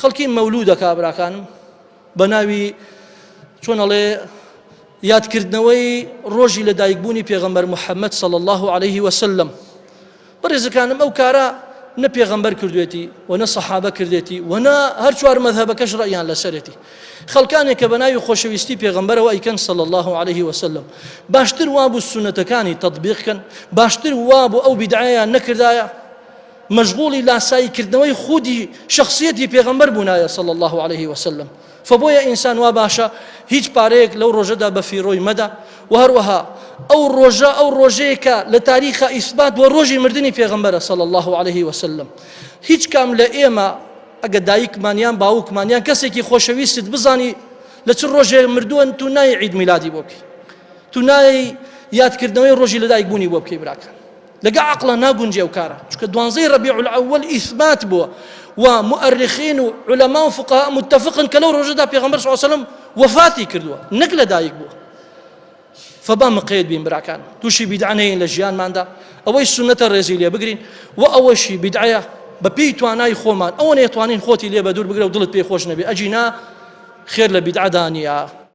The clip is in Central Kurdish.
خەڵکی مەولودە کابراکانم بە ناوی چۆن ئەڵێ یادکردنەوەی ڕۆژی لەدایکبوونی پێغەمبەر محەممەد صلی الله عليه وسلم. بەڕێزەکانم ئەو کارە نە پێغەمبەر کردوێتی و نە سەحابە کردێتی و نە هەر چوار مەذهبەکەش ڕەیان لەسەرێتی. خەڵکانێک کە بە ناوی خۆشەویستی پێغەمبەرەوە ئەیکەن صلی الله عليه وسلم باشتر وابوو سونەتەکانی تەطبیقکەن، باشتر وابوو ئەو بیدعەیان نەکردایە، مەشغوڵی لاساییکردنەوەی خودی شخصیەتی پێغەمبەر بوونایە صلی الله عليه وسلم. فبۆیە ئینسان وا باشە هیچ پارەیەک لەو ڕۆژەدا بە فیڕۆی مەدە و هەروەها ئەو ڕۆژەیە کە لە تاریخە ئیثبات بۆ ڕۆژی مردنی پێغەمبەرە صلی الله عليه وسلم. هیچ کام لە ئێمە ئەگە دایکمانیان باوکمانیان کەسێکی خۆشەویستت بزانی لە چ ڕۆژێ مردووە تو نایە عید میلادی بۆ بکەی، تو نایە یادکردنەوەی ڕۆژی لەدایکبوونی بۆ بکەی براکە، لەگە عەقڵە ناگونجێ ئەو کارە، چونکە 12 ڕەبیع الأول ئیثبات بووە و مؤرخین و علەما و فقها متفقن کە لەو ڕۆژەدا پێغەمبەر صلی الله عليه وسلم وفاتی کردووە، نەک لەدایک بووە. فبا مقید بین براکان تووشی بیدعە نەین لە ژیانماندا، ئەوەی سونەتە ڕێزی لێ بگرین و ئەوەشی بیدعەیە بە پێی توانای خۆمان، ئەوە نەیەتوانین خۆتی لێ بە دوور بگرە و دڵت پێی خۆش نەبێ، ئەجینا خێر لە بیدعەدا نییە.